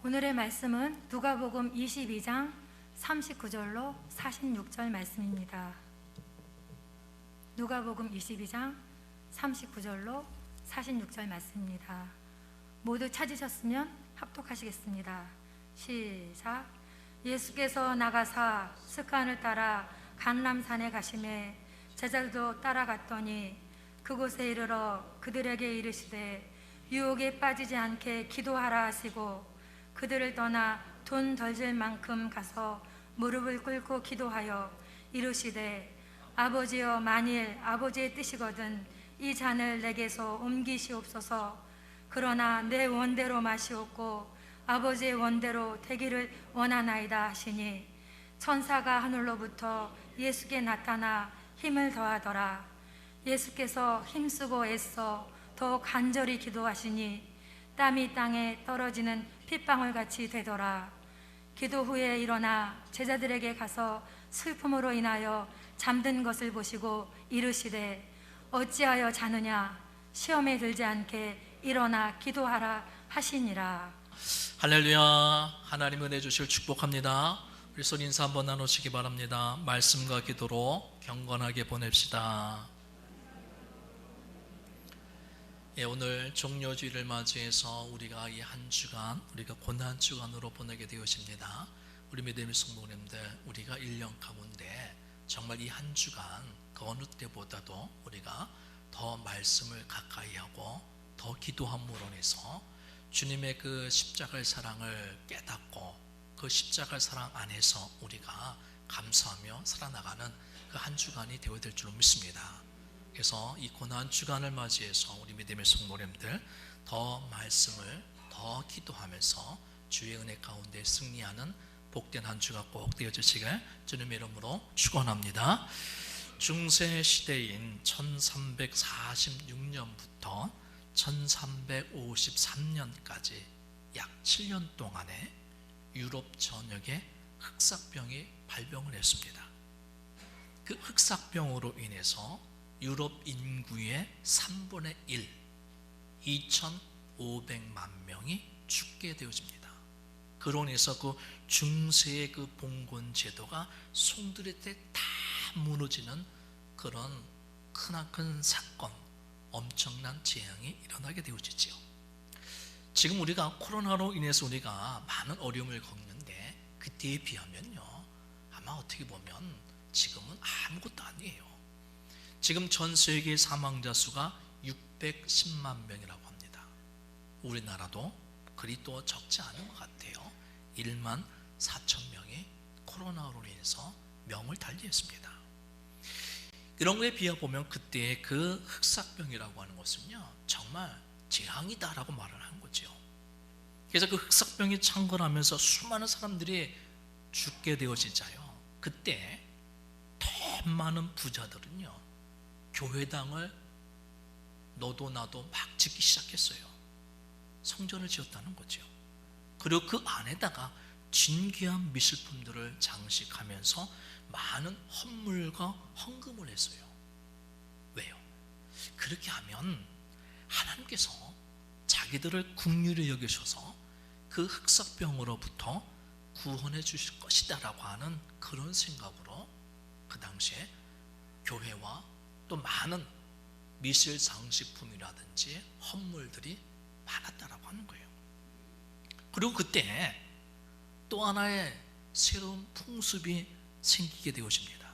오늘의 말씀은 누가복음 22장 39절로 46절 말씀입니다. 누가복음 22장 39절로 46절 말씀입니다. 모두 찾으셨으면 합독하시겠습니다. 시작. 예수께서 나가사 습관을 따라 감람산에 가시매 제자들도 따라갔더니 그곳에 이르러 그들에게 이르시되 유혹에 빠지지 않게 기도하라 하시고 그들을 떠나 돈 덜 질 만큼 가서 무릎을 꿇고 기도하여 이르시되 아버지여, 만일 아버지의 뜻이거든 이 잔을 내게서 옮기시옵소서. 그러나 내 원대로 마시옵고 아버지의 원대로 되기를 원하나이다 하시니 천사가 하늘로부터 예수께 나타나 힘을 더하더라. 예수께서 힘쓰고 애써 더 간절히 기도하시니 땀이 땅에 떨어지는 핏방울같이 되더라. 기도 후에 일어나 제자들에게 가서 슬픔으로 인하여 잠든 것을 보시고 이르시되 어찌하여 자느냐, 시험에 들지 않게 일어나 기도하라 하시니라. 할렐루야. 하나님 은혜 주실 축복합니다. 우리 손 인사 한번 나누시기 바랍니다. 말씀과 기도로 경건하게 보냅시다. 오늘 종료주일을 맞이해서 우리가 이 한 주간 우리가 고난 주간으로 보내게 되었습니다. 우리 믿음의 성도님들, 우리가 1년 가운데 정말 이 한 주간 그 어느 때보다도 우리가 더 말씀을 가까이 하고 더 기도함으로 인해서 주님의 그 십자가의 사랑을 깨닫고 그 십자가의 사랑 안에서 우리가 감사하며 살아나가는 그 한 주간이 되어야 될 줄 믿습니다. 그래서 이 고난 주간을 맞이해서 우리 믿음의 성도님들 더 말씀을 더 기도하면서 주의 은혜 가운데 승리하는 복된 한 주가 꼭 되어주시길 주님의 이름으로 축원합니다. 중세 시대인 1346년부터 1353년까지 약 7년 동안에 유럽 전역에 흑사병이 발병을 했습니다. 그 흑사병으로 인해서 유럽 인구의 3분의 1, 2,500만 명이 죽게 되어집니다. 그로 인해서 그 중세의 그 봉건 제도가 송두리 때 다 무너지는 그런 크나큰 사건, 엄청난 재앙이 일어나게 되어지죠. 지금 우리가 코로나로 인해서 우리가 많은 어려움을 겪는데 그때에 비하면요, 아마 어떻게 보면 지금은 아무것도 아니에요. 지금 전 세계 사망자 수가 610만 명이라고 합니다. 우리나라도 그리 또 적지 않은 것 같아요. 1만 4천 명이 코로나로 인해서 명을 달리했습니다. 이런 거에 비해 보면 그때의 그 흑사병이라고 하는 것은요, 정말 재앙이다라고 말을 한 거죠. 그래서 그 흑사병이 창궐하면서 수많은 사람들이 죽게 되어지자요, 그때 더 많은 부자들은요 교회당을 너도 나도 막 짓기 시작했어요. 성전을 지었다는 거죠. 그리고 그 안에다가 진귀한 미술품들을 장식하면서 많은 헌물과 헌금을 했어요. 왜요? 그렇게 하면 하나님께서 자기들을 긍휼히 여기셔서 그 흑사병으로부터 구원해 주실 것이다 라고 하는 그런 생각으로 그 당시에 교회와 또 많은 미술 장식품이라든지 헌물들이 많았다라고 하는 거예요. 그리고 그때 또 하나의 새로운 풍습이 생기게 되어집니다.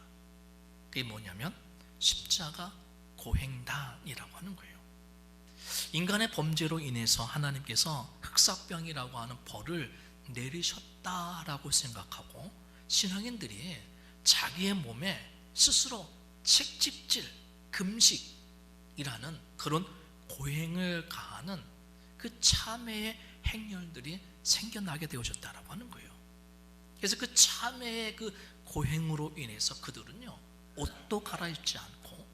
그게 뭐냐면 십자가 고행단이라고 하는 거예요. 인간의 범죄로 인해서 하나님께서 흑사병이라고 하는 벌을 내리셨다라고 생각하고 신앙인들이 자기의 몸에 스스로 책집질, 금식이라는 그런 고행을 가하는 그 참회의 행렬들이 생겨나게 되어졌다라고 하는 거예요. 그래서 그 참회의 그 고행으로 인해서 그들은요, 옷도 갈아입지 않고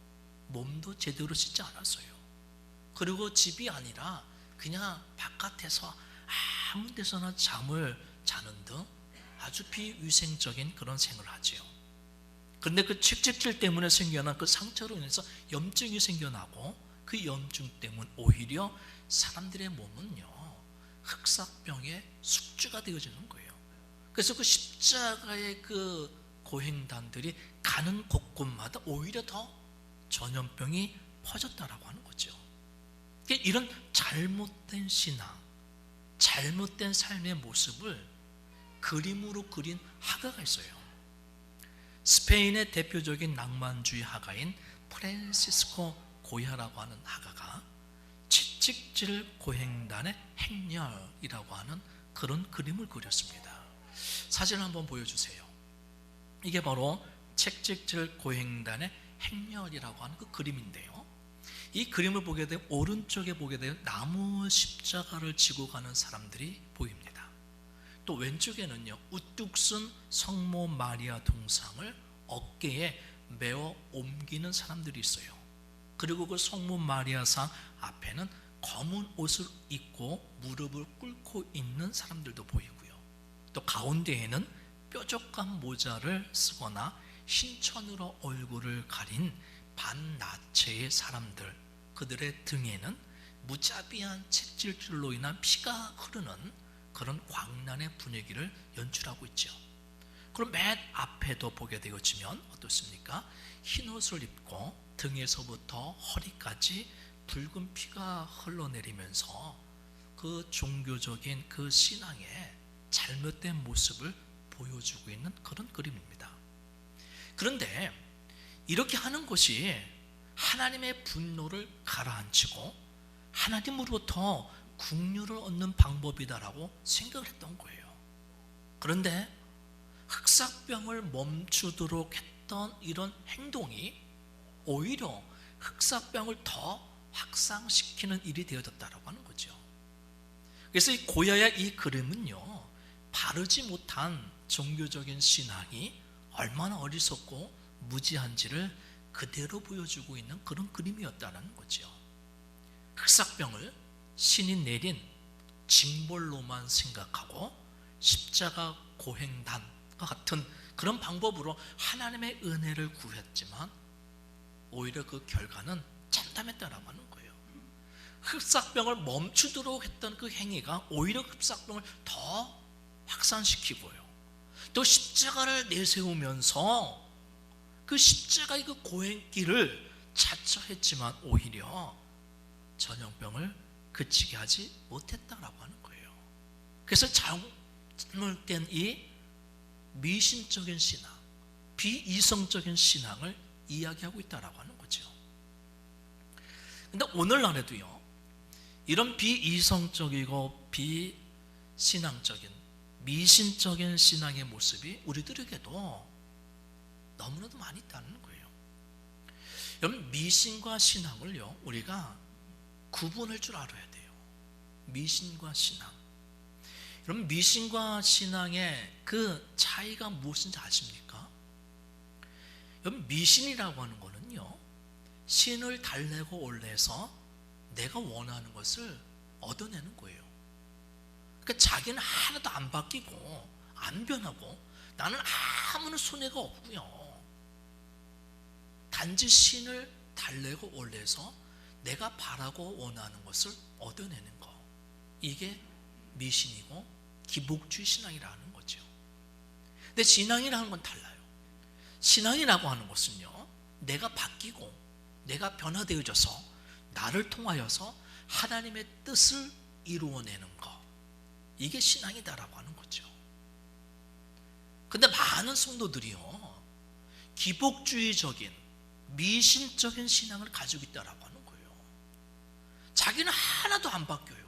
몸도 제대로 씻지 않았어요. 그리고 집이 아니라 그냥 바깥에서 아무 데서나 잠을 자는 등 아주 비위생적인 그런 생활을 하지요. 그런데 그 책집질 때문에 생겨난 그 상처로 인해서 염증이 생겨나고 그 염증 때문에 오히려 사람들의 몸은요, 흑사병의 숙주가 되어지는 거예요. 그래서 그 십자가의 그 고행단들이 가는 곳곳마다 오히려 더 전염병이 퍼졌다라고 하는 거죠. 이런 잘못된 신앙, 잘못된 삶의 모습을 그림으로 그린 화가가 있어요. 스페인의 대표적인 낭만주의 화가인 프란시스코 고야라고 하는 화가가 채찍질 고행단의 행렬이라고 하는 그런 그림을 그렸습니다. 사진을 한번 보여주세요. 이게 바로 채찍질 고행단의 행렬이라고 하는 그 그림인데요, 이 그림을 보게 되면 오른쪽에 보게 되면 나무 십자가를 지고 가는 사람들이 보입니다. 또 왼쪽에는요, 우뚝 쓴 성모 마리아 동상을 어깨에 메어 옮기는 사람들이 있어요. 그리고 그 성모 마리아상 앞에는 검은 옷을 입고 무릎을 꿇고 있는 사람들도 보이고요. 또 가운데에는 뾰족한 모자를 쓰거나 흰천으로 얼굴을 가린 반나체의 사람들, 그들의 등에는 무자비한 채찍질로 인한 피가 흐르는 그런 광란의 분위기를 연출하고 있죠. 그럼 맨 앞에도 보게 되어지면 어떻습니까? 흰 옷을 입고 등에서부터 허리까지 붉은 피가 흘러내리면서 그 종교적인 그 신앙의 잘못된 모습을 보여주고 있는 그런 그림입니다. 그런데 이렇게 하는 것이 하나님의 분노를 가라앉히고 하나님으로부터 긍휼을 얻는 방법이다라고 생각을 했던 거예요. 그런데 흑사병을 멈추도록 했던 이런 행동이 오히려 흑사병을 더 확산시키는 일이 되어졌다라고 하는 거죠. 그래서 이 고야의 이 그림은요, 바르지 못한 종교적인 신앙이 얼마나 어리석고 무지한지를 그대로 보여주고 있는 그런 그림이었다는 거죠. 흑사병을 신이 내린 징벌로만 생각하고 십자가 고행단과 같은 그런 방법으로 하나님의 은혜를 구했지만 오히려 그 결과는 참담했다라고 하는 거예요. 흑사병을 멈추도록 했던 그 행위가 오히려 흑사병을 더 확산시키고요, 또 십자가를 내세우면서 그 십자가의 그 고행길을 자처했지만 오히려 전염병을 그치게 하지 못했다라고 하는 거예요. 그래서 잘못된 이 미신적인 신앙, 비이성적인 신앙을 이야기하고 있다라고 하는 거죠. 근데 오늘날에도요, 이런 비이성적이고 비신앙적인 미신적인 신앙의 모습이 우리들에게도 너무나도 많이 있다는 거예요. 여러분, 미신과 신앙을요, 우리가 구분할 줄 알아야 돼요. 미신과 신앙. 여러분, 미신과 신앙의 그 차이가 무엇인지 아십니까? 여러분, 미신이라고 하는 거는요, 신을 달래고 올려서 내가 원하는 것을 얻어내는 거예요. 그러니까 자기는 하나도 안 바뀌고 안 변하고 나는 아무런 손해가 없고요, 단지 신을 달래고 올려서 내가 바라고 원하는 것을 얻어내는 거, 이게 미신이고 기복주의 신앙이라는 거죠. 근데 신앙이라는 건 달라요. 신앙이라고 하는 것은요, 내가 바뀌고 내가 변화되어져서 나를 통하여서 하나님의 뜻을 이루어내는 거, 이게 신앙이다라고 하는 거죠. 근데 많은 성도들이요, 기복주의적인 미신적인 신앙을 가지고 있다라고 하는 거예요. 자기는 하나도 안 바뀌어요.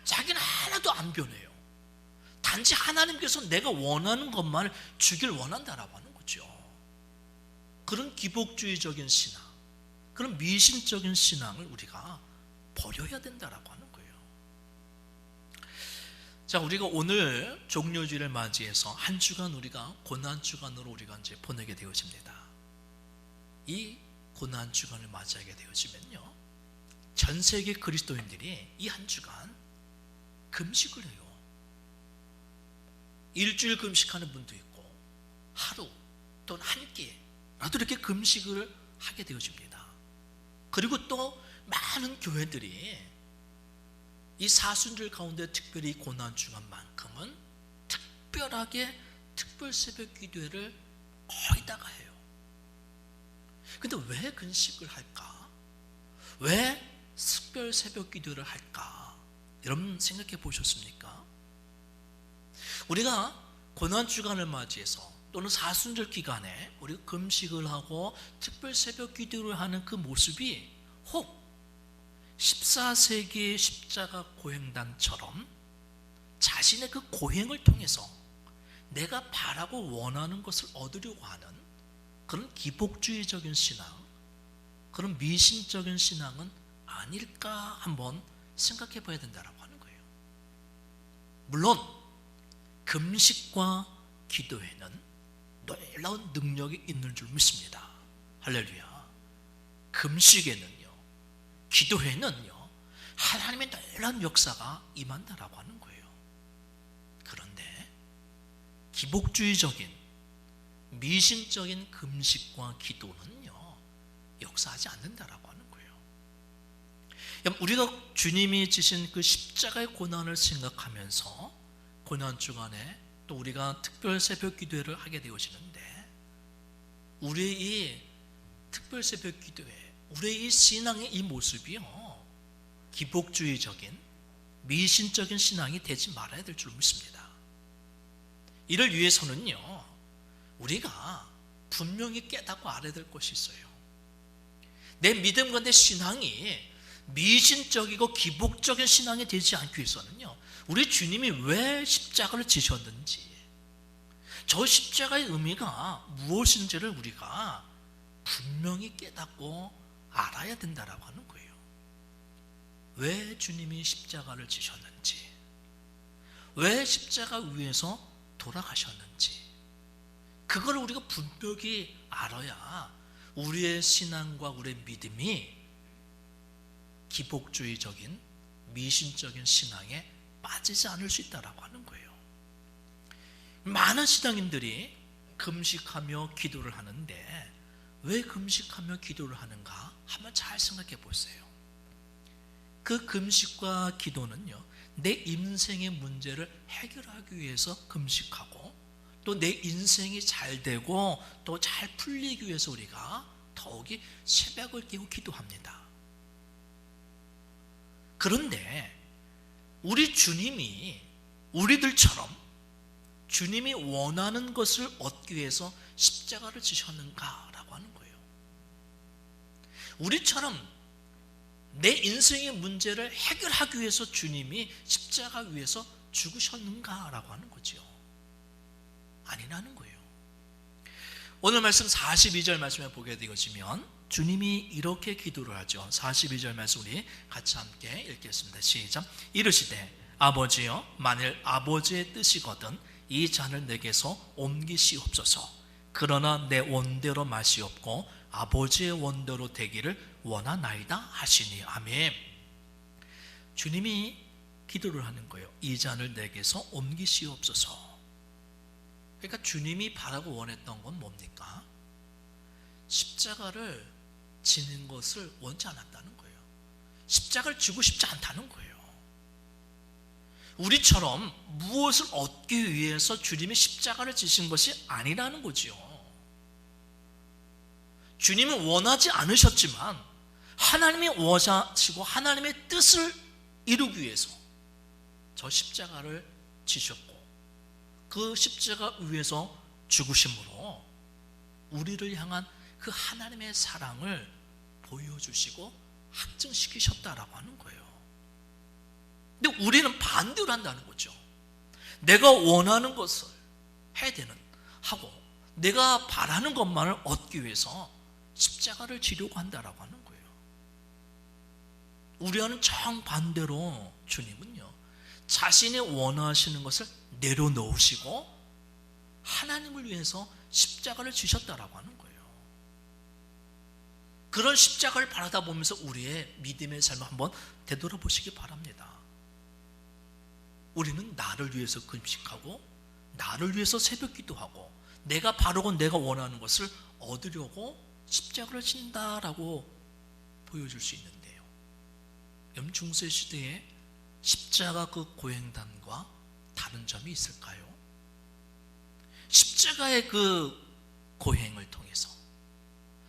자기는 하나도 안 변해요. 단지 하나님께서 내가 원하는 것만을 주길 원한다라고 하는 거죠. 그런 기복주의적인 신앙, 그런 미신적인 신앙을 우리가 버려야 된다라고 하는 거예요. 자, 우리가 오늘 종료주일을 맞이해서 한 주간 우리가 고난주간으로 우리가 이제 보내게 되어집니다. 이 고난주간을 맞이하게 되어지면요, 전 세계 그리스도인들이 이 한 주간 금식을 해요. 일주일 금식하는 분도 있고 하루 또는 한 끼라도 이렇게 금식을 하게 되어집니다. 그리고 또 많은 교회들이 이 사순절 가운데 특별히 고난 주간만큼은 특별하게 특별 새벽 기도회를 거의 다가 해요. 근데 왜 금식을 할까? 왜 특별 새벽 기도를 할까? 여러분 생각해 보셨습니까? 우리가 고난 주간을 맞이해서 또는 사순절 기간에 우리가 금식을 하고 특별 새벽 기도를 하는 그 모습이 혹 14세기 십자가 고행단처럼 자신의 그 고행을 통해서 내가 바라고 원하는 것을 얻으려고 하는 그런 기복주의적인 신앙, 그런 미신적인 신앙은 아닐까 한번 생각해 봐야 된다고 하는 거예요. 물론 금식과 기도에는 놀라운 능력이 있는 줄 믿습니다. 할렐루야. 금식에는요, 기도에는요, 하나님의 놀라운 역사가 임한다라고 하는 거예요. 그런데 기복주의적인 미신적인 금식과 기도는요, 역사하지 않는다라고 하는 거예요. 우리가 주님이 지신 그 십자가의 고난을 생각하면서 고난 주간에 또 우리가 특별 새벽 기도회를 하게 되어지는데, 우리의 이 특별 새벽 기도회, 우리의 이 신앙의 이 모습이요, 기복주의적인 미신적인 신앙이 되지 말아야 될 줄 믿습니다. 이를 위해서는요, 우리가 분명히 깨닫고 알아야 될 것이 있어요. 내 믿음과 내 신앙이 미신적이고 기복적인 신앙이 되지 않기 위해서는요, 우리 주님이 왜 십자가를 지셨는지, 저 십자가의 의미가 무엇인지를 우리가 분명히 깨닫고 알아야 된다라고 하는 거예요. 왜 주님이 십자가를 지셨는지, 왜 십자가 위에서 돌아가셨는지, 그걸 우리가 분명히 알아야 우리의 신앙과 우리의 믿음이 기복주의적인 미신적인 신앙에 빠지지 않을 수 있다라고 하는 거예요. 많은 신앙인들이 금식하며 기도를 하는데 왜 금식하며 기도를 하는가 한번 잘 생각해 보세요. 그 금식과 기도는요, 내 인생의 문제를 해결하기 위해서 금식하고, 또 내 인생이 잘 되고 또 잘 풀리기 위해서 우리가 더욱이 새벽을 깨고 기도합니다. 그런데 우리 주님이 우리들처럼 주님이 원하는 것을 얻기 위해서 십자가를 지셨는가라고 하는 거예요. 우리처럼 내 인생의 문제를 해결하기 위해서 주님이 십자가 위에서 죽으셨는가라고 하는 거죠. 아니라는 거예요. 오늘 말씀 42절 말씀에 보게 되어지면 주님이 이렇게 기도를 하죠. 42절 말씀 우리 같이 함께 읽겠습니다. 시작. 이르시되 아버지여, 만일 아버지의 뜻이거든 이 잔을 내게서 옮기시옵소서. 그러나 내 원대로 마시옵고 아버지의 원대로 되기를 원하나이다 하시니. 아멘. 주님이 기도를 하는 거예요. 이 잔을 내게서 옮기시옵소서. 그러니까 주님이 바라고 원했던 건 뭡니까? 십자가를 지는 것을 원치 않았다는 거예요. 십자가를 지고 싶지 않다는 거예요. 우리처럼 무엇을 얻기 위해서 주님이 십자가를 지신 것이 아니라는 거지요. 주님은 원하지 않으셨지만 하나님이 원하시고 하나님의 뜻을 이루기 위해서 저 십자가를 지셨고, 그 십자가 위에서 죽으심으로 우리를 향한 그 하나님의 사랑을 보여주시고 확증시키셨다라고 하는 거예요. 근데 우리는 반대로 한다는 거죠. 내가 원하는 것을 해야 되는 하고 내가 바라는 것만을 얻기 위해서 십자가를 지려고 한다라고 하는 거예요. 우리와는 정반대로 주님은요, 자신이 원하시는 것을 내려놓으시고 하나님을 위해서 십자가를 지셨다라고 하는 거예요. 그런 십자가를 바라다 보면서 우리의 믿음의 삶을 한번 되돌아보시기 바랍니다. 우리는 나를 위해서 금식하고 나를 위해서 새벽 기도하고 내가 바르고 내가 원하는 것을 얻으려고 십자가를 진다라고 보여줄 수 있는데요. 중세 시대에 십자가 그 고행단과 다른 점이 있을까요? 십자가의 그 고행을 통해서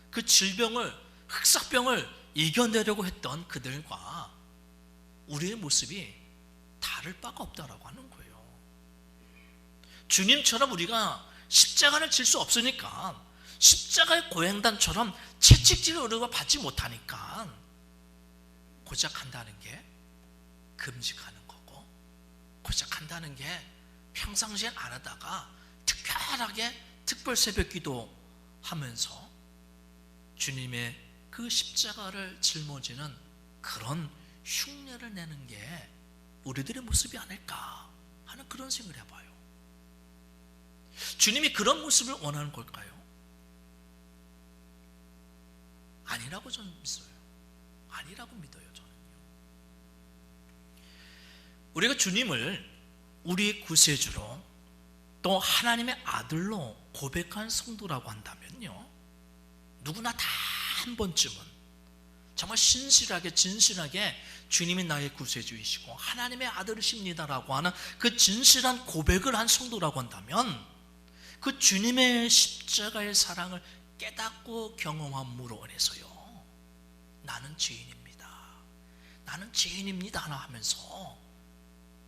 그 질병을, 흑사병을 이겨내려고 했던 그들과 우리의 모습이 다를 바가 없다라고 하는 거예요. 주님처럼 우리가 십자가를 질 수 없으니까, 십자가의 고행단처럼 채찍질을 우리가 받지 못하니까 고작 한다는 게 금식하는 거고, 고작 한다는 게 평상시엔 안 하다가 특별하게 특별 새벽 기도 하면서 주님의 그 십자가를 짊어지는 그런 흉내를 내는 게 우리들의 모습이 아닐까 하는 그런 생각을 해봐요. 주님이 그런 모습을 원하는 걸까요? 아니라고 저는 믿어요. 아니라고 믿어요, 저는요. 우리가 주님을 우리 구세주로 또 하나님의 아들로 고백한 성도라고 한다면요, 누구나 다 한 번쯤은 정말 신실하게 진실하게 주님이 나의 구세주이시고 하나님의 아들이십니다라고 하는 그 진실한 고백을 한 성도라고 한다면, 그 주님의 십자가의 사랑을 깨닫고 경험함으로 인해서요, 나는 죄인입니다, 나는 죄인입니다 하면서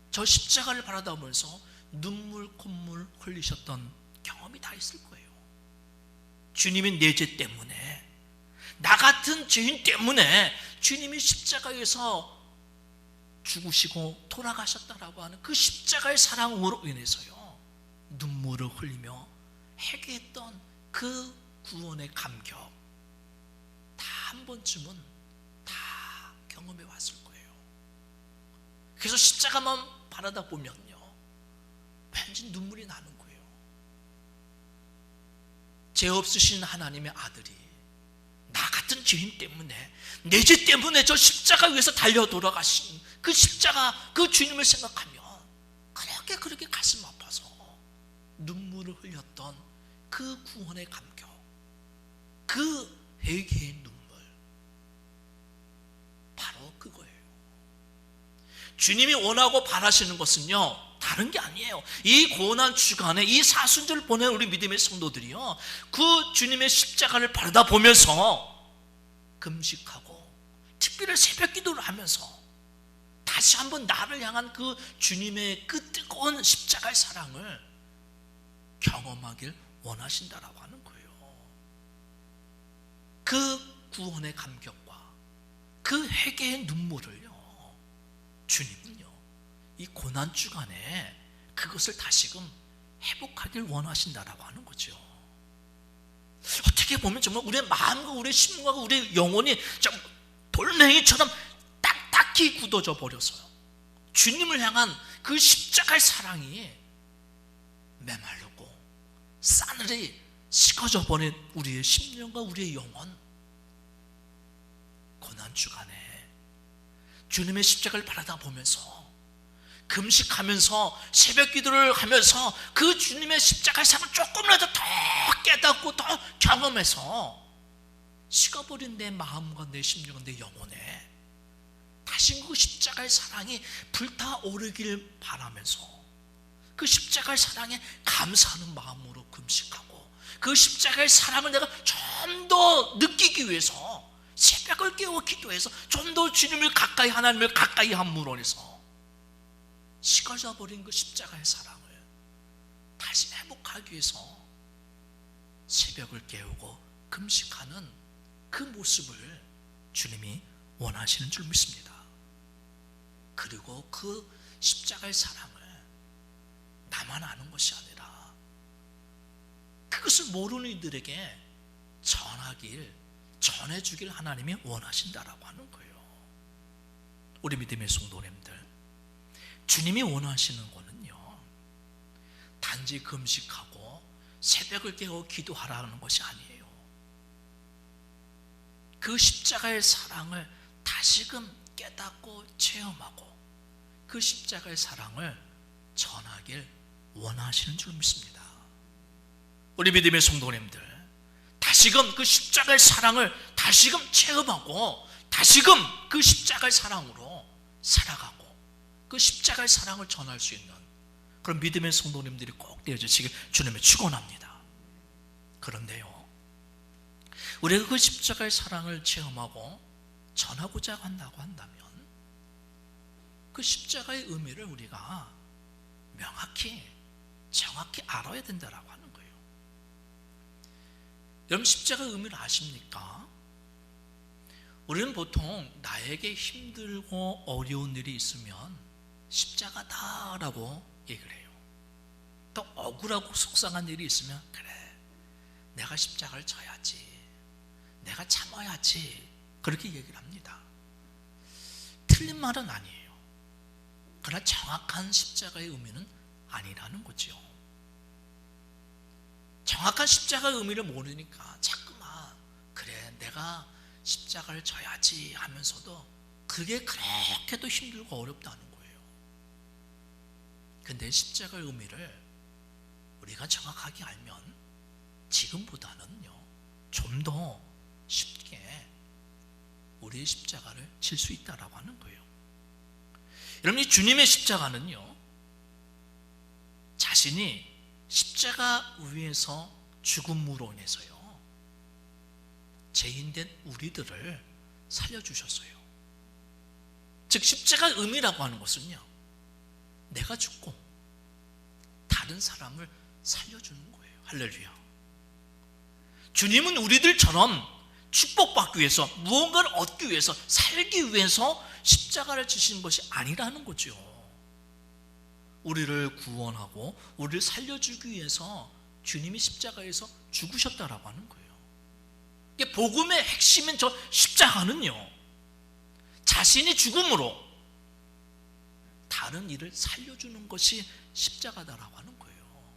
저 십자가를 바라보면서 눈물 콧물 흘리셨던 경험이 다 있을 거예요. 주님이 내 죄 때문에, 나 같은 죄인 때문에 주님이 십자가에서 죽으시고 돌아가셨다라고 하는 그 십자가의 사랑으로 인해서요, 눈물을 흘리며 회개했던 그 구원의 감격, 다 한 번쯤은 다 경험해 왔을 거예요. 그래서 십자가만 바라다 보면요, 왠지 눈물이 나는 거예요. 죄 없으신 하나님의 아들이 나 같은 죄인 때문에, 내 죄 때문에 저 십자가 위에서 달려 돌아가신 그 십자가, 그 주님을 생각하면 그렇게 가슴 아파서 눈물을 흘렸던 그 구원의 감격, 그 회개의 눈물, 바로 그거예요. 주님이 원하고 바라시는 것은요, 다른 게 아니에요. 이 고난 주간에 이 사순절을 보낸 우리 믿음의 성도들이요, 그 주님의 십자가를 바라다 보면서 금식하고 특별히 새벽 기도를 하면서 다시 한번 나를 향한 그 주님의 그 뜨거운 십자가의 사랑을 경험하길 원하신다라고 하는 거예요. 그 구원의 감격과 그 회개의 눈물을요, 주님은요, 이 고난 주간에 그것을 다시금 회복하길 원하신다라고 하는 거죠. 어떻게 보면 정말 우리의 마음과 우리의 심령과 우리의 영혼이 좀 돌멩이처럼 딱딱히 굳어져 버려서요, 주님을 향한 그 십자가의 사랑이 메마르고 싸늘히 식어져 버린 우리의 심령과 우리의 영혼, 고난 주간에 주님의 십자가를 바라다 보면서 금식하면서 새벽 기도를 하면서 그 주님의 십자가의 사랑을 조금이라도 더 깨닫고 더 경험해서 식어버린 내 마음과 내 심령과 내 영혼에 다시 그 십자가의 사랑이 불타오르길 바라면서 그 십자가의 사랑에 감사하는 마음으로 금식하고, 그 십자가의 사랑을 내가 좀 더 느끼기 위해서 새벽을 깨워 기도해서 좀 더 주님을 가까이, 하나님을 가까이 함으로 해서 식어져 버린 그 십자가의 사랑을 다시 회복하기 위해서 새벽을 깨우고 금식하는 그 모습을 주님이 원하시는 줄 믿습니다. 그리고 그 십자가의 사랑을 나만 아는 것이 아니라 그것을 모르는 이들에게 전해주길 하나님이 원하신다라고 하는 거예요. 우리 믿음의 성도님들, 주님이 원하시는 거는요, 단지 금식하고 새벽을 깨워 기도하라는 것이 아니에요. 그 십자가의 사랑을 다시금 깨닫고 체험하고 그 십자가의 사랑을 전하길 원하시는 줄 믿습니다. 우리 믿음의 성도님들, 다시금 그 십자가의 사랑을 다시금 체험하고 다시금 그 십자가의 사랑으로 살아가고 그 십자가의 사랑을 전할 수 있는 그런 믿음의 성도님들이 꼭 되어주시길 주님을 축원합니다. 그런데요, 우리가 그 십자가의 사랑을 체험하고 전하고자 한다고 한다면 그 십자가의 의미를 우리가 명확히 정확히 알아야 된다고 하는 거예요. 여러분, 십자가의 의미를 아십니까? 우리는 보통 나에게 힘들고 어려운 일이 있으면 십자가다라고 얘기를 해요. 또 억울하고 속상한 일이 있으면 그래, 내가 십자가를 져야지, 내가 참아야지, 그렇게 얘기를 합니다. 틀린 말은 아니에요. 그러나 정확한 십자가의 의미는 아니라는 거죠. 정확한 십자가의 의미를 모르니까 자꾸만 그래, 내가 십자가를 져야지 하면서도 그게 그렇게도 힘들고 어렵다는 거예요. 근데 십자가의 의미를 우리가 정확하게 알면 지금보다는요, 좀 더 쉽게 우리의 십자가를 질 수 있다라고 하는 거예요. 여러분, 이 주님의 십자가는요, 자신이 십자가 위에서 죽음으로 인해서요, 죄인된 우리들을 살려주셨어요. 즉, 십자가의 의미라고 하는 것은요, 내가 죽고 다른 사람을 살려주는 거예요. 할렐루야. 주님은 우리들처럼 축복받기 위해서, 무언가를 얻기 위해서, 살기 위해서 십자가를 지신 것이 아니라는 거죠. 우리를 구원하고 우리를 살려주기 위해서 주님이 십자가에서 죽으셨다라고 하는 거예요. 이게 복음의 핵심인 저 십자가는요, 자신이 죽음으로 다른 이를 살려주는 것이 십자가다라고 하는 거예요.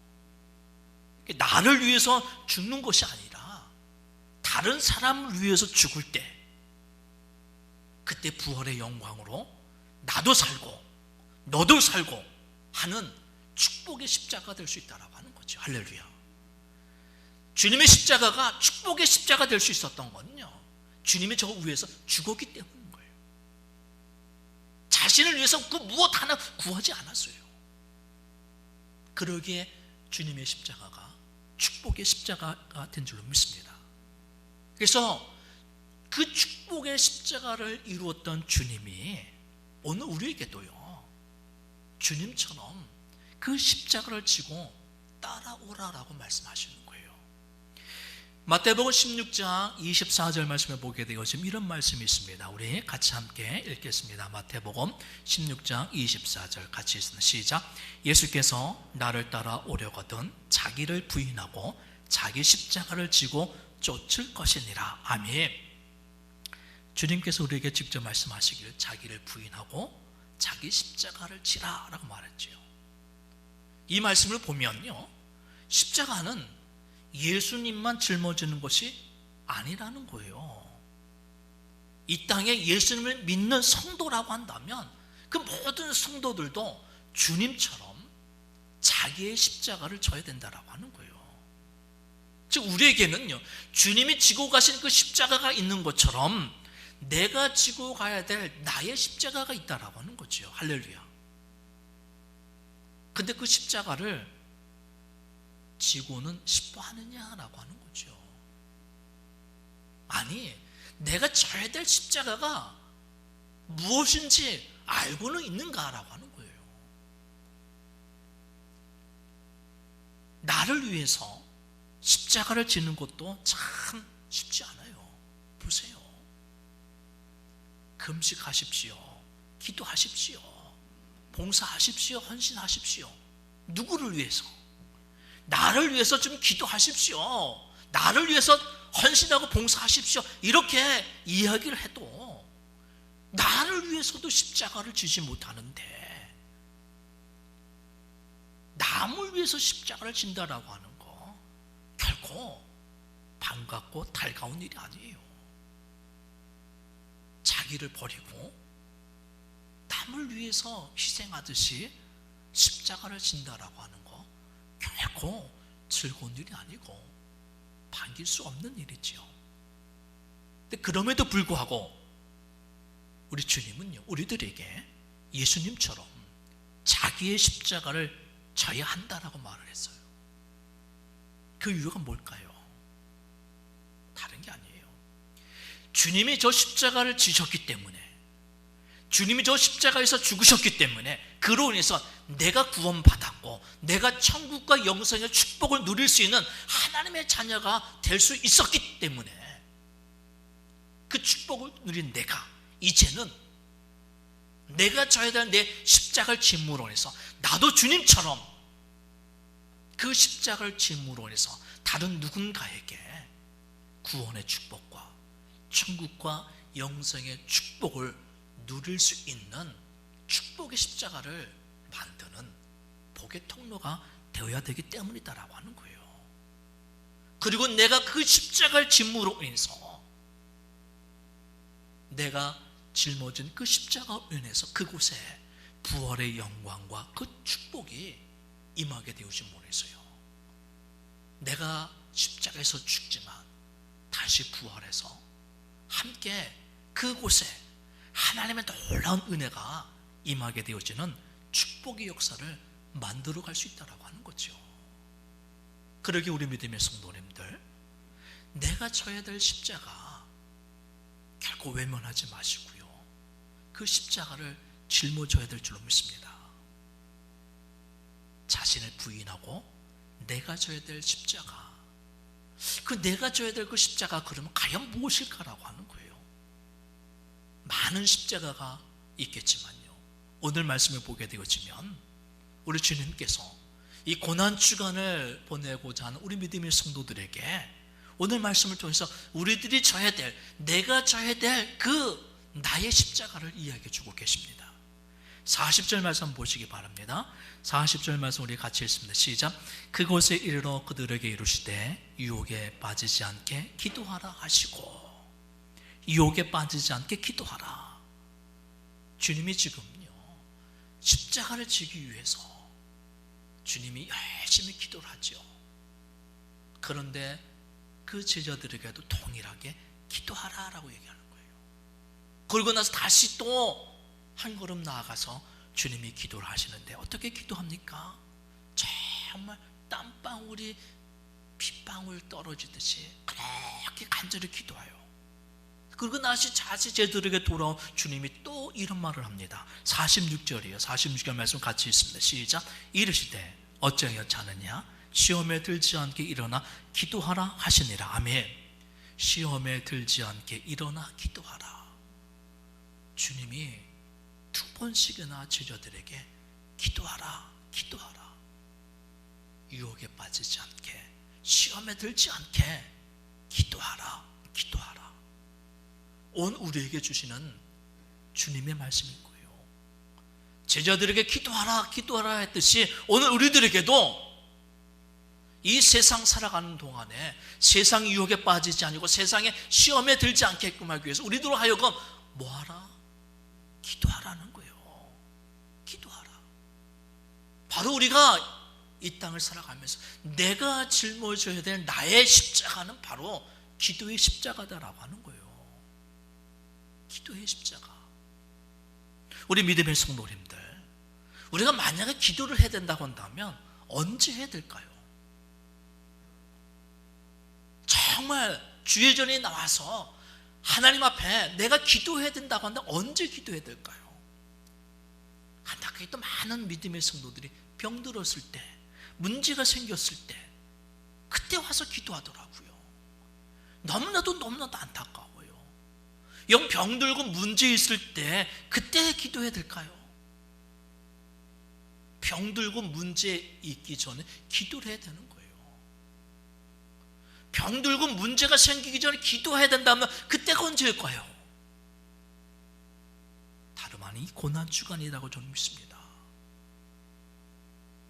나를 위해서 죽는 것이 아니라 다른 사람을 위해서 죽을 때, 그때 부활의 영광으로 나도 살고 너도 살고 하는 축복의 십자가가 될 수 있다고 하는 거죠. 할렐루야. 주님의 십자가가 축복의 십자가 될 수 있었던 건요, 주님이 저 위에서 죽었기 때문인 거예요. 자신을 위해서 그 무엇 하나 구하지 않았어요. 그러기에 주님의 십자가가 축복의 십자가가 된 줄로 믿습니다. 그래서 그 축복의 십자가를 이루었던 주님이 오늘 우리에게도요, 주님처럼 그 십자가를 지고 따라오라라고 말씀하시는 거예요. 마태복음 16장 24절 말씀을 보게 되어 지금 이런 말씀이 있습니다. 우리 같이 함께 읽겠습니다. 마태복음 16장 24절 같이 읽습니다. 시작. 예수께서 나를 따라오려거든 자기를 부인하고 자기 십자가를 지고 쫓을 것이니라. 아멘. 주님께서 우리에게 직접 말씀하시기를 자기를 부인하고 자기 십자가를 지라라고 말했죠. 이 말씀을 보면요, 십자가는 예수님만 짊어지는 것이 아니라는 거예요. 이 땅에 예수님을 믿는 성도라고 한다면 그 모든 성도들도 주님처럼 자기의 십자가를 져야 된다라고 하는 거예요. 즉, 우리에게는요, 주님이 지고 가신 그 십자가가 있는 것처럼 내가 지고 가야 될 나의 십자가가 있다라고 하는 거죠. 할렐루야. 근데 그 십자가를 지고는 싶어 하느냐라고 하는 거죠. 아니, 내가 져야 될 십자가가 무엇인지 알고는 있는가라고 하는 거예요. 나를 위해서 십자가를 지는 것도 참 쉽지 않아요. 보세요. 금식하십시오. 기도하십시오. 봉사하십시오. 헌신하십시오. 누구를 위해서? 나를 위해서 좀 기도하십시오. 나를 위해서 헌신하고 봉사하십시오. 이렇게 이야기를 해도 나를 위해서도 십자가를 지지 못하는데 남을 위해서 십자가를 진다라고 하는 거 결코 반갑고 달가운 일이 아니에요. 자기를 버리고 남을 위해서 희생하듯이 십자가를 진다라고 하는 거 결코 즐거운 일이 아니고 반길 수 없는 일이지요. 근데 그럼에도 불구하고 우리 주님은요, 우리들에게 예수님처럼 자기의 십자가를 져야 한다라고 말을 했어요. 그 이유가 뭘까요? 다른 게 아니에요. 주님이 저 십자가를 지셨기 때문에, 주님이 저 십자가에서 죽으셨기 때문에, 그로 인해서 내가 구원받았고 내가 천국과 영생의 축복을 누릴 수 있는 하나님의 자녀가 될 수 있었기 때문에, 그 축복을 누린 내가 이제는 내가 져야 될 내 십자가를 짐으로 인해서 나도 주님처럼 그 십자가를 짐으로 인해서 다른 누군가에게 구원의 축복과 천국과 영생의 축복을 누릴 수 있는 축복의 십자가를 만드는 복의 통로가 되어야 되기 때문이다라고 하는 거예요. 그리고 내가 그 십자가를 짐으로 인해서 내가 짊어진 그 십자가로 인해서 그곳에 부활의 영광과 그 축복이 임하게 되어짐으로 해서요, 내가 십자가에서 죽지만 다시 부활해서 함께 그곳에 하나님의 놀라운 은혜가 임하게 되어지는 축복의 역사를 만들어 갈 수 있다고 하는 거죠. 그러기 우리 믿음의 성도님들, 내가 져야 될 십자가 결코 외면하지 마시고요, 그 십자가를 짊어져야 될 줄로 믿습니다. 자신을 부인하고 내가 져야 될 십자가, 그 내가 져야 될 그 십자가, 그러면 과연 무엇일까라고 하는 거예요. 많은 십자가가 있겠지만요, 오늘 말씀을 보게 되어지면 우리 주님께서 이 고난주간을 보내고자 하는 우리 믿음의 성도들에게 오늘 말씀을 통해서 우리들이 져야 될, 내가 져야 될 그 나의 십자가를 이야기해 주고 계십니다. 40절 말씀 보시기 바랍니다. 40절 말씀 우리 같이 읽습니다. 시작. 그곳에 이르러 그들에게 이르시되 유혹에 빠지지 않게 기도하라 하시고, 유혹에 빠지지 않게 기도하라. 주님이 지금요 십자가를 지기 위해서 주님이 열심히 기도를 하죠. 그런데 그 제자들에게도 동일하게 기도하라라고 얘기하는 거예요. 그리고 나서 다시 또 한 걸음 나아가서 주님이 기도를 하시는데 어떻게 기도합니까? 정말 땀방울이 빗방울 떨어지듯이 그렇게 간절히 기도해요. 그리고 다시 제자들에게 돌아온 주님이 또 이런 말을 합니다. 46절이에요. 46절 말씀 같이 읽습니다. 시작. 이르시되 어찌하여 자느냐? 시험에 들지 않게 일어나 기도하라 하시니라. 아멘. 시험에 들지 않게 일어나 기도하라. 주님이 두 번씩이나 제자들에게 기도하라, 기도하라. 유혹에 빠지지 않게, 시험에 들지 않게 기도하라, 기도하라. 오늘 우리에게 주시는 주님의 말씀인 거예요. 제자들에게 기도하라, 기도하라 했듯이 오늘 우리들에게도 이 세상 살아가는 동안에 세상 유혹에 빠지지 아니고 세상의 시험에 들지 않게끔 하기 위해서 우리들로 하여금 뭐하라? 기도하라는 거예요. 기도하라. 바로 우리가 이 땅을 살아가면서 내가 짊어져야 될 나의 십자가는 바로 기도의 십자가다라고 하는 거예요. 기도의 십자가. 우리 믿음의 성도님들, 우리가 만약에 기도를 해야 된다고 한다면 언제 해야 될까요? 정말 주일전에 나와서 하나님 앞에 내가 기도해야 된다고 한다면 언제 기도해야 될까요? 안타깝게도 많은 믿음의 성도들이 병들었을 때, 문제가 생겼을 때 그때 와서 기도하더라고요. 너무나도 안타까워요. 영 병들고 문제 있을 때 그때 기도해야 될까요? 병들고 문제 있기 전에 기도를 해야 되는 거예요. 병들고 문제가 생기기 전에 기도해야 된다면 그때가 언제일까요? 다름 아닌 고난주간이라고 저는 믿습니다.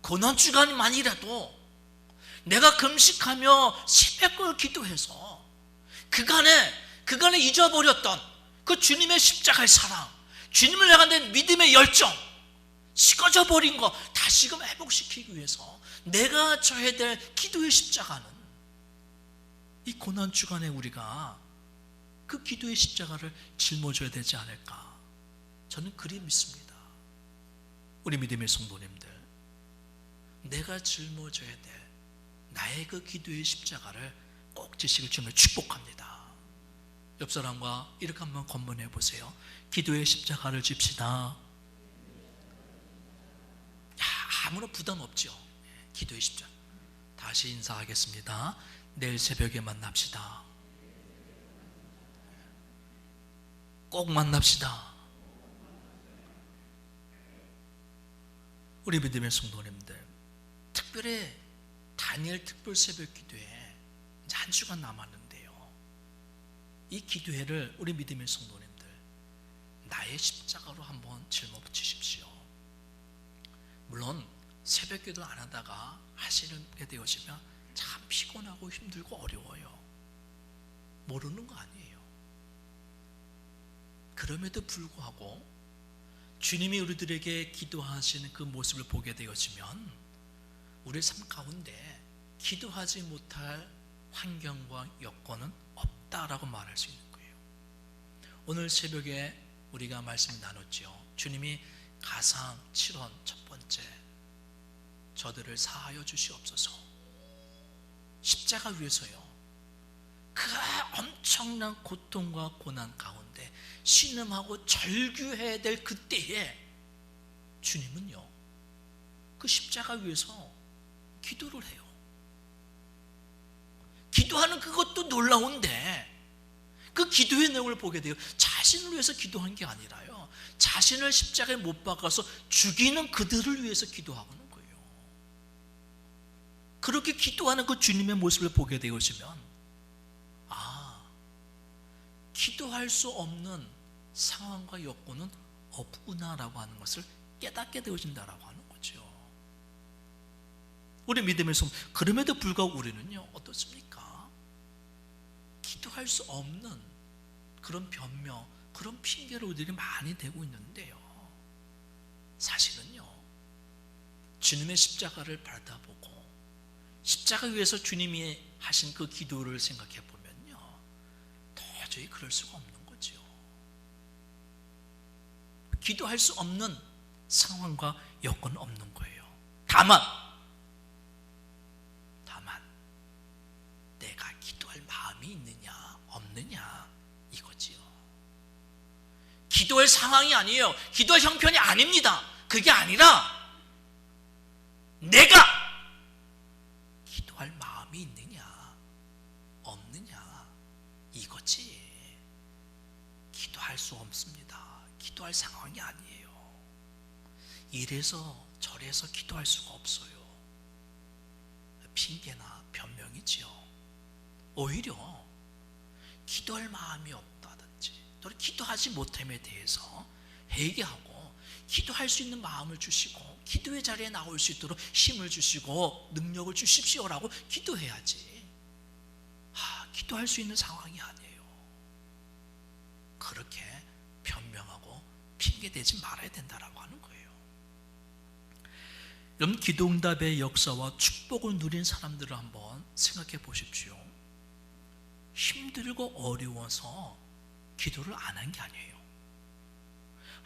고난주간만이라도 내가 금식하며 새벽을 기도해서 그간에 잊어버렸던 그 주님의 십자가의 사랑, 주님을 향한 내 믿음의 열정, 식어져 버린 거 다시금 회복시키기 위해서 내가 져야 될 기도의 십자가는 이 고난주간에 우리가 그 기도의 십자가를 짊어져야 되지 않을까, 저는 그리 믿습니다. 우리 믿음의 성도님들, 내가 짊어져야 될 나의 그 기도의 십자가를 꼭 지시길 주님을 축복합니다. 옆 사람과 이렇게 한번 건면해 보세요. 기도의 십자가를 집시다. 아무런 부담 없죠. 기도의 십자가. 다시 인사하겠습니다. 내일 새벽에 만납시다. 꼭 만납시다. 우리 믿음의 성도님들, 특별히 다니엘 특별 새벽 기도회 이제 한 주간 남았는데요, 이 기도회를 우리 믿음의 성도님들 나의 십자가로 한번 짊어지십시오. 물론 새벽 기도 안 하다가 하시게 되어지면 참 피곤하고 힘들고 어려워요. 모르는 거 아니에요. 그럼에도 불구하고 주님이 우리들에게 기도하시는 그 모습을 보게 되어지면 우리 삶 가운데 기도하지 못할 환경과 여건은 없다라고 말할 수 있는 거예요. 오늘 새벽에 우리가 말씀 나눴죠. 주님이 가상 7원 첫 번째, 저들을 사하여 주시옵소서. 십자가 위에서요, 그 엄청난 고통과 고난 가운데 신음하고 절규해야 될 그때에 주님은요, 그 십자가 위에서 기도를 해요. 기도하는 그것도 놀라운데, 그 기도의 내용을 보게 돼요. 자신을 위해서 기도한 게 아니라요, 자신을 십자가에 못 박아서 죽이는 그들을 위해서 기도하는 거예요. 그렇게 기도하는 그 주님의 모습을 보게 되어지면, 기도할 수 없는 상황과 여건은 없구나라고 하는 것을 깨닫게 되어진다라고 하는 거죠. 우리 믿음의 성, 그럼에도 불구하고 우리는요, 어떻습니까? 기도할 수 없는 그런 변명, 그런 핑계를 우리들이 많이 대고 있는데요, 사실은요, 주님의 십자가를 바라보고 십자가 위에서 주님이 하신 그 기도를 생각해 보면요, 도저히 그럴 수가 없는 거죠. 기도할 수 없는 상황과 여건은 없는 거예요. 다만 내가 기도할 마음이 있느냐 없느냐 이거지요. 기도할 상황이 아니에요. 기도할 형편이 아닙니다. 그게 아니라 내가 기도할 마음이 있느냐 없느냐 이거지. 기도할 수 없습니다. 기도할 상황이 아니에요. 이래서 저래서 기도할 수가 없어요. 핑계나 변명이지요. 오히려 기도할 마음이 없다든지 또는 기도하지 못함에 대해서 회개하고 기도할 수 있는 마음을 주시고 기도의 자리에 나올 수 있도록 힘을 주시고 능력을 주십시오라고 기도해야지, 기도할 수 있는 상황이 아니에요. 그렇게 변명하고 핑계대지 말아야 된다라고 하는 거예요. 여러분, 기도응답의 역사와 축복을 누린 사람들을 한번 생각해 보십시오. 힘들고 어려워서 기도를 안 한 게 아니에요.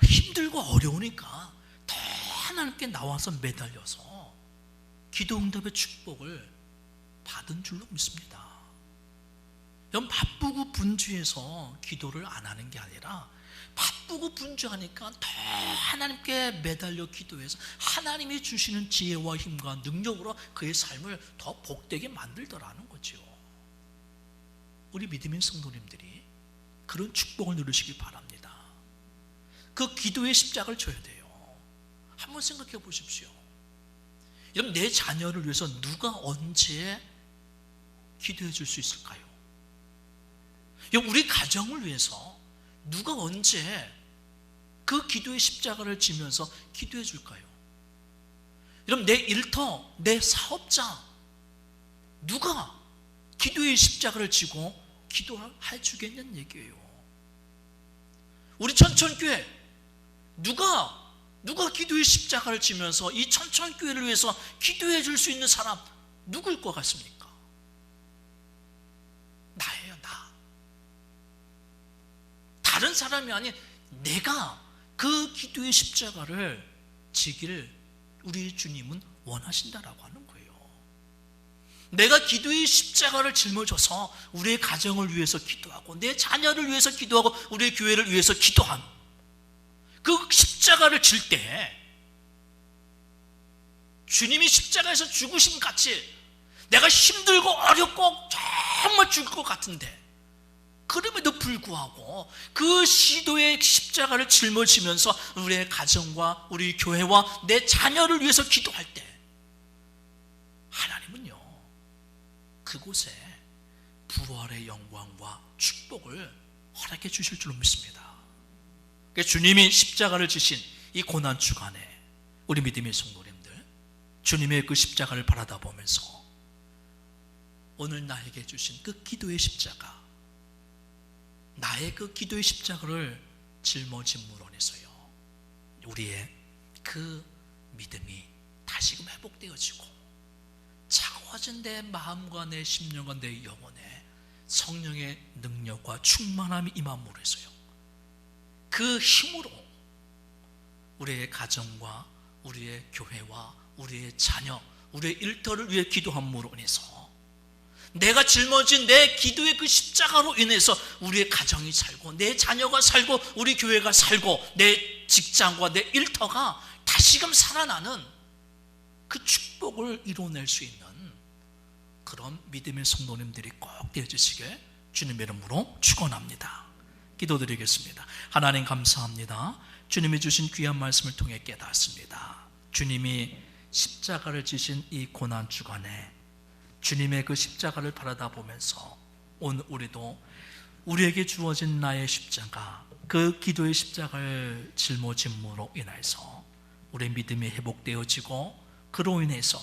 힘들고 어려우니까 더 하나님께 나와서 매달려서 기도응답의 축복을 받은 줄로 믿습니다. 여러분, 바쁘고 분주해서 기도를 안 하는 게 아니라 바쁘고 분주하니까 더 하나님께 매달려 기도해서 하나님이 주시는 지혜와 힘과 능력으로 그의 삶을 더 복되게 만들더라는 거죠. 우리 믿음의 성도님들이 그런 축복을 누리시길 바랍니다. 그 기도의 십자가를 져야 돼요. 한번 생각해 보십시오. 여러분, 내 자녀를 위해서 누가 언제 기도해 줄 수 있을까요? 여러분, 우리 가정을 위해서 누가 언제 그 기도의 십자가를 지면서 기도해 줄까요? 여러분, 내 일터, 내 사업자, 누가 기도의 십자가를 지고 기도해 주겠냐는 얘기예요. 우리 천천교회 누가 기도의 십자가를 지면서 이 천천교회를 위해서 기도해 줄 수 있는 사람 누구일 것 같습니까? 나예요, 나. 다른 사람이 아닌 내가 그 기도의 십자가를 지기를 우리 주님은 원하신다라고 하는 거예요. 내가 기도의 십자가를 짊어져서 우리의 가정을 위해서 기도하고 내 자녀를 위해서 기도하고 우리의 교회를 위해서 기도한 그 십자가를 질 때 주님이 십자가에서 죽으심 같이 내가 힘들고 어렵고 정말 죽을 것 같은데 그럼에도 불구하고 그 시도의 십자가를 짊어지면서 우리의 가정과 우리 교회와 내 자녀를 위해서 기도할 때 하나님은요 그곳에 부활의 영광과 축복을 허락해 주실 줄로 믿습니다. 그러니까 주님이 십자가를 지신 이 고난 주간에 우리 믿음의 성도님들 주님의 그 십자가를 바라다 보면서 오늘 나에게 주신 그 기도의 십자가, 나의 그 기도의 십자가를 짊어짐으로 인해서요 우리의 그 믿음이 다시금 회복되어지고 차가워진 내 마음과 내 심령과 내 영혼에 성령의 능력과 충만함이 임함으로 해서요 그 힘으로 우리의 가정과 우리의 교회와 우리의 자녀, 우리의 일터를 위해 기도함으로 인해서 내가 짊어진 내 기도의 그 십자가로 인해서 우리의 가정이 살고 내 자녀가 살고 우리 교회가 살고 내 직장과 내 일터가 다시금 살아나는 그 축복을 이뤄낼 수 있는 그런 믿음의 성도님들이 꼭 되어주시길 주님의 이름으로 축원합니다. 기도드리겠습니다. 하나님 감사합니다. 주님이 주신 귀한 말씀을 통해 깨닫습니다. 주님이 십자가를 지신 이 고난 주간에 주님의 그 십자가를 바라다 보면서 오늘 우리도 우리에게 주어진 나의 십자가, 그 기도의 십자가를 짊어짐으로 인해서 우리의 믿음이 회복되어지고 그로 인해서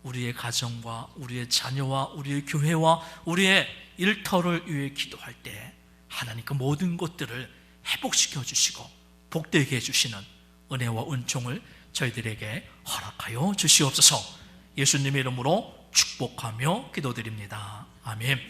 우리의 가정과 우리의 자녀와 우리의 교회와 우리의 일터를 위해 기도할 때 하나님 그 모든 것들을 회복시켜 주시고 복되게 해주시는 은혜와 은총을 저희들에게 허락하여 주시옵소서. 예수님의 이름으로 축복하며 기도드립니다. 아멘.